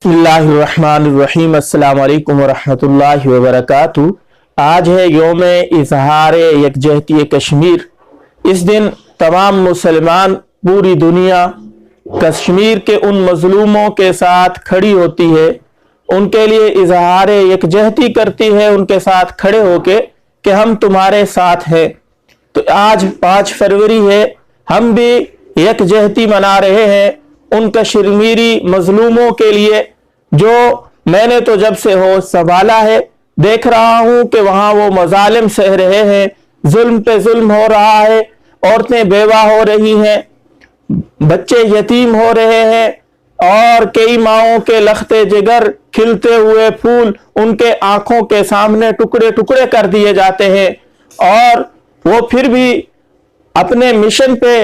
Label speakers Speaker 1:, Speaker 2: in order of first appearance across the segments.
Speaker 1: बिस्मिल्लाहिर्रहमानिर्रहीम। अस्सलाम वालेकुम वरहमतुल्लाहि वबरकातुहू। आज है यौम इजहार यकजहती कश्मीर। इस दिन तमाम मुसलमान पूरी दुनिया कश्मीर के उन मजलूमों के साथ खड़ी होती है, उनके लिए इजहार यकजहती करती है, उनके साथ खड़े होके कि हम तुम्हारे साथ हैं। तो आज 5 फरवरी है, हम भी यकजहती मना रहे हैं उन कश्मीरी मजलूमों के लिए जो मैंने तो जब से होश संभाला है देख रहा हूं कि वहां वो मजालिम सह रहे हैं, जुल्म पे जुल्म हो रहा है, औरतें बेवा हो रही हैं, बच्चे यतीम हो रहे हैं और कई माओं के लखते जिगर खिलते हुए फूल उनके आंखों के सामने टुकड़े टुकड़े कर दिए जाते हैं। और वो फिर भी अपने मिशन पे,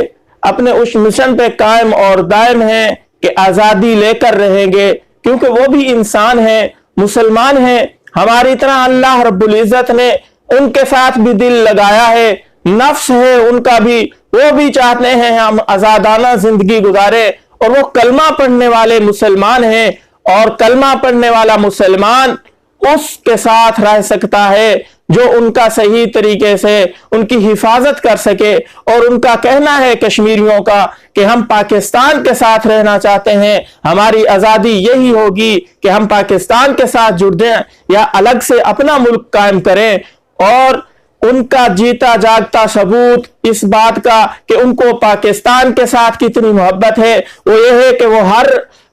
Speaker 1: अपने उस मिशन पे कायम और दायम हैं कि आज़ादी लेकर रहेंगे, क्योंकि वो भी इंसान है, मुसलमान है। हमारी तरह अल्लाह रब्बुल इज्जत ने उनके साथ भी दिल लगाया है, नफ्स है उनका भी, वो भी चाहते हैं हम आजादाना जिंदगी गुजारे। और वो कलमा पढ़ने वाले मुसलमान हैं, और कलमा पढ़ने वाला मुसलमान उसके साथ रह सकता है जो उनका सही तरीके से उनकी हिफाजत कर सके। और उनका कहना है कश्मीरियों का कि हम पाकिस्तान के साथ रहना चाहते हैं, हमारी आज़ादी यही होगी कि हम पाकिस्तान के साथ जुड़ जाएं या अलग से अपना मुल्क कायम करें। और उनका जीता जागता सबूत इस बात का कि उनको पाकिस्तान के साथ कितनी मोहब्बत है वो ये है कि वो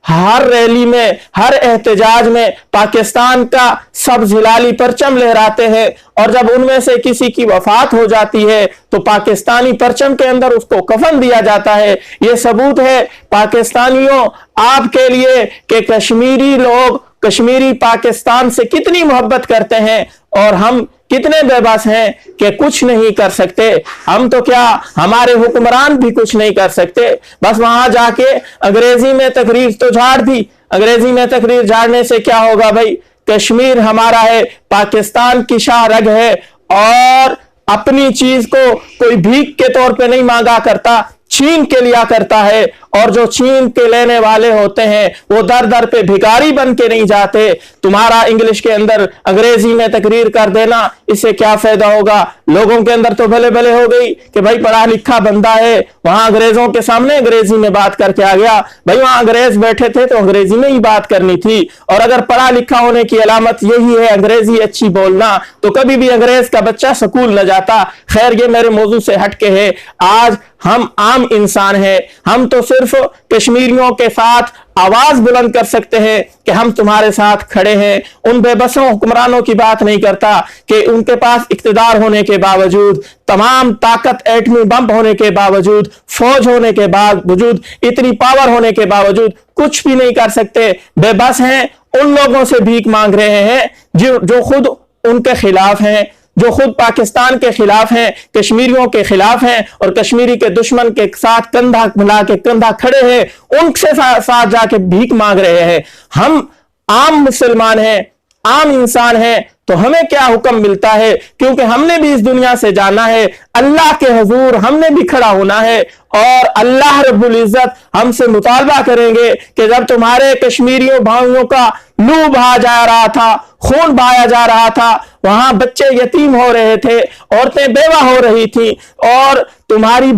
Speaker 1: हर रैली में, हर एहतजाज में पाकिस्तान का सब जिलाली परचम लहराते हैं। और जब उनमें से किसी की वफात हो जाती है तो पाकिस्तानी परचम के अंदर उसको कफन दिया जाता है। ये सबूत है पाकिस्तानियों आपके लिए कि कश्मीरी लोग, कश्मीरी पाकिस्तान से कितनी मोहब्बत करते हैं और हम कितने बेबस हैं कि कुछ नहीं कर सकते। हम तो क्या, हमारे हुक्मरान भी कुछ नहीं कर सकते। बस वहां जाके अंग्रेजी में तकरीर तो झाड़ दी, अंग्रेजी में तकरीर झाड़ने से क्या होगा भाई। कश्मीर हमारा है, पाकिस्तान की शाह रग है, और अपनी चीज को कोई भीख के तौर पे नहीं मांगा करता, छीन के लिया करता है। और जो छीन के लेने वाले होते हैं वो दर दर पे भिखारी बन के नहीं जाते। तुम्हारा इंग्लिश के अंदर अंग्रेजी में तकरीर कर देना, इससे क्या फायदा होगा। लोगों के अंदर तो भले भले हो गई कि भाई पढ़ा लिखा बंदा है, वहां अंग्रेजों के सामने अंग्रेजी में बात करके आ गया। भाई वहां अंग्रेज बैठे थे तो अंग्रेजी में ही बात करनी थी। और अगर पढ़ा लिखा होने की अलामत यही है अंग्रेजी अच्छी बोलना, तो कभी भी अंग्रेज का बच्चा स्कूल न जाता। खैर ये मेरे मौजू से हटके है। आज हम आम इंसान हैं, हम तो सिर्फ कश्मीरियों के साथ आवाज बुलंद कर सकते हैं कि हम तुम्हारे साथ खड़े हैं। उन बेबसों हुक्मरानों की बात नहीं करता कि उनके पास इक्तदार होने के बावजूद, तमाम ताकत, एटमी बम होने के बावजूद, फौज होने के बावजूद, इतनी पावर होने के बावजूद कुछ भी नहीं कर सकते, बेबस हैं। उन लोगों से भीख मांग रहे हैं जो खुद उनके खिलाफ हैं, जो खुद पाकिस्तान के खिलाफ हैं, कश्मीरियों के खिलाफ हैं, और कश्मीरी के दुश्मन के साथ कंधा मिला के कंधा खड़े हैं, उनसे साथ जाके भीख मांग रहे हैं। हम आम मुसलमान हैं, आम इंसान हैं, तो हमें क्या हुक्म मिलता है, क्योंकि हमने भी इस दुनिया से जाना है, अल्लाह के हुजूर हमने भी खड़ा होना है। और अल्लाह रब्बुल इज्जत हमसे मुतालबा करेंगे कि जब तुम्हारे कश्मीरियों भाइयों का लू बहा जा रहा था, खून बहाया जा रहा था, वहां बच्चे यतीम हो रहे थे, औरतें बेवा हो रही थी, और तुम्हारी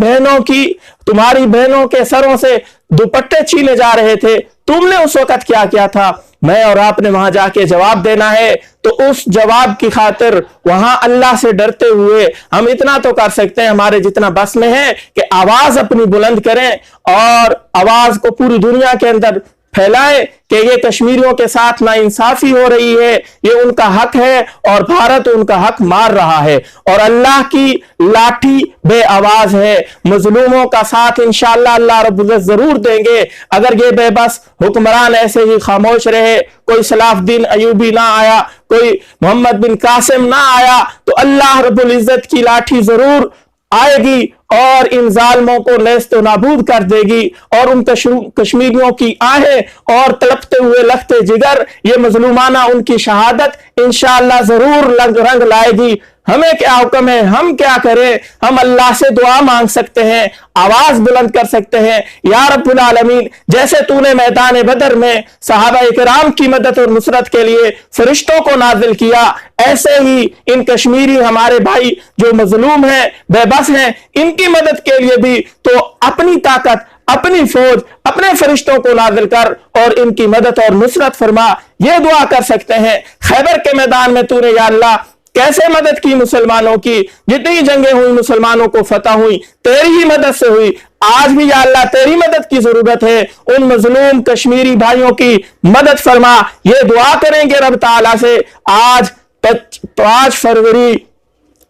Speaker 1: बहनों के सरों से दुपट्टे छीने जा रहे थे, तुमने उस वक्त क्या किया था। मैं और आपने वहां जाके जवाब देना है। तो उस जवाब की खातिर वहां अल्लाह से डरते हुए हम इतना तो कर सकते हैं, हमारे जितना बस में है, कि आवाज अपनी बुलंद करें और आवाज को पूरी दुनिया के अंदर फैलाए कि ये कश्मीरियों के साथ नाइंसाफी हो रही है, ये उनका हक है और भारत उनका हक मार रहा है। और अल्लाह की लाठी बे आवाज है, मजलूमों का साथ इंशाअल्लाह अल्लाह रब्बुल इज्जत जरूर देंगे। अगर ये बेबस हुक्मरान ऐसे ही खामोश रहे, कोई सलाहुद्दीन अयूबी ना आया, कोई मोहम्मद बिन कासिम ना आया, तो अल्लाह रब्बुल इज्जत की लाठी जरूर आएगी और इन जालिमों को नेस्तो नाबूद कर देगी। और उन कश्मीरियों की आहें और तड़पते हुए लखते जिगर, ये मजलूमाना उनकी शहादत इंशाअल्लाह जरूर रंग लाएगी। हमें क्या हुक्म है, हम क्या करें। हम अल्लाह से दुआ मांग सकते हैं, आवाज बुलंद कर सकते हैं, या रब्बुल आलमीन, जैसे तूने मैदान बदर में सहाबा इकराम की मदद और नुसरत के लिए फरिश्तों को नाजिल किया, ऐसे ही इन कश्मीरी हमारे भाई जो मजलूम हैं, बेबस हैं, इनकी मदद के लिए भी तो अपनी ताकत, अपनी फौज, अपने फरिश्तों को नाजिल कर और इनकी मदद और नुसरत फरमा। ये दुआ कर सकते हैं। खैबर के मैदान में तूने या अल्लाह कैसे मदद की मुसलमानों की, जितनी जंगें हुई मुसलमानों को फतह हुई तेरी ही मदद से हुई। आज भी या अल्लाह तेरी मदद की जरूरत है, उन मजलूम कश्मीरी भाइयों की मदद फरमा। ये दुआ करेंगे रब ताला से। आज 5 फरवरी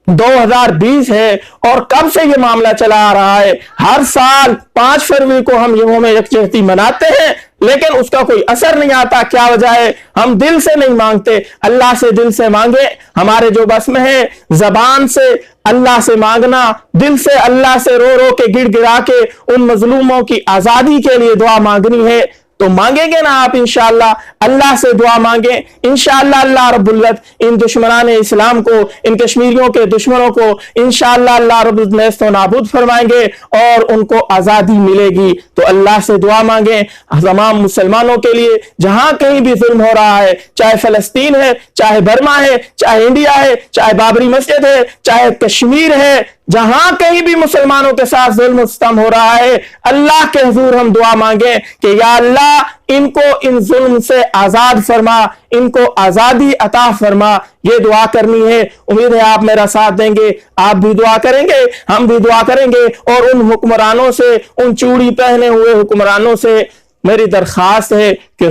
Speaker 1: 2020 है और कब से ये मामला चला आ रहा है। हर साल 5 फरवरी को हम यौम यकजहती मनाते हैं, लेकिन उसका कोई असर नहीं आता। क्या वजह है? हम दिल से नहीं मांगते। अल्लाह से दिल से मांगे, हमारे जो बस में है जबान से अल्लाह से मांगना, दिल से अल्लाह से रो रो के गिड़गिड़ा के उन मजलूमों की आजादी के लिए दुआ मांगनी है। तो मांगेंगे ना आप इंशाअल्लाह, अल्लाह से दुआ मांगे इंशाअल्लाह, अल्लाह रब्बुल इज्जत इन दुश्मनाने इस्लाम को, इन कश्मीरियों के दुश्मनों को इंशाअल्लाह अल्लाह रब्बुल इज्जत नेस्त व नाबूद फरमाएंगे और उनको आजादी मिलेगी। तो अल्लाह से दुआ मांगे तमाम मुसलमानों के लिए, जहां कहीं भी जुल्म हो रहा है, चाहे फलस्तीन है, चाहे बर्मा है, चाहे इंडिया है, चाहे बाबरी मस्जिद है, चाहे कश्मीर है, जहां कहीं भी मुसलमानों के साथ जुल्म सितम हो रहा है, अल्लाह के हुजूर हम दुआ मांगे कि या अल्लाह इनको इन जुल्म से आजाद फरमा, इनको आजादी अता फरमा। ये दुआ करनी है। उम्मीद है आप मेरा साथ देंगे, आप भी दुआ करेंगे, हम भी दुआ करेंगे। और उन हुक्मरानों से, उन चूड़ी पहने हुए हुक्मरानों से मेरी दरखास्त है कि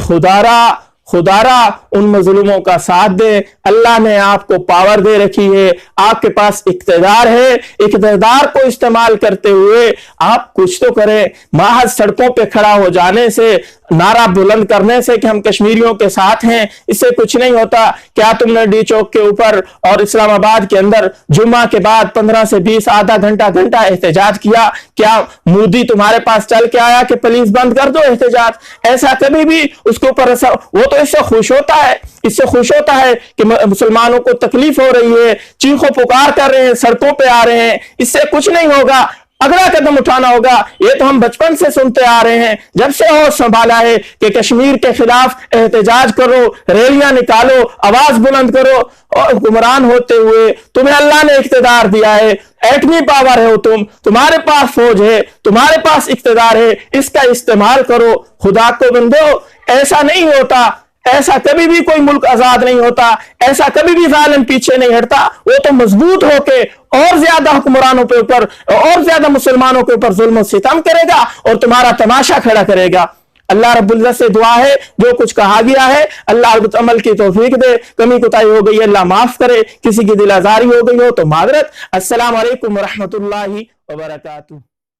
Speaker 1: खुदारा उन मजलूमों का साथ दे। अल्लाह ने आपको पावर दे रखी है, आपके पास इख्तिदार है, इख्तिदार को इस्तेमाल करते हुए आप कुछ तो करें। महज सड़कों पे खड़ा हो जाने से, नारा बुलंद करने से कि हम कश्मीरियों के साथ हैं, इससे कुछ नहीं होता। क्या तुमने डी चौक के ऊपर और इस्लामाबाद के अंदर जुम्मा के बाद 15 से 20 आधा घंटा एहतजाज किया? क्या मोदी तुम्हारे पास चल के आया कि पुलिस बंद कर दो एहतजाज? ऐसा कभी भी उसके ऊपर असर, वो तो इससे खुश होता है, इससे खुश होता है कि मुसलमानों को तकलीफ हो रही है, चीखों पुकार कर रहे हैं, सड़कों पे आ रहे हैं। इससे कुछ नहीं होगा, अगला कदम उठाना होगा। ये तो हम बचपन से सुनते आ रहे हैं, जब से होश संभाला है कि कश्मीर के खिलाफ एहतजाज करो, रैलियां निकालो, आवाज बुलंद करो। और हुक्मरान होते हुए तुम्हें अल्लाह ने इख्तिदार दिया है, एटमी पावर है तुम, तुम्हारे पास फौज है, तुम्हारे पास इख्तिदार है, इसका इस्तेमाल करो। खुदा को बंदो, ऐसा नहीं होता, ऐसा कभी भी कोई मुल्क आजाद नहीं होता, ऐसा कभी भी जालिम पीछे नहीं हटता। वो तो मजबूत होके और ज्यादा हुक्मरानों के ऊपर और ज्यादा मुसलमानों के ऊपर जुल्म सितम करेगा और तुम्हारा तमाशा खड़ा करेगा। अल्लाह रब्बुल इज्जत से दुआ है, जो कुछ कहा गया है अल्लाह अमल की तौफीक दे। कमी कुताही हो गई अल्लाह माफ करे, किसी की दिल आजारी हो गई हो तो मादरत। अस्सलाम वालेकुम व रहमतुल्लाहि व बरकातुहू।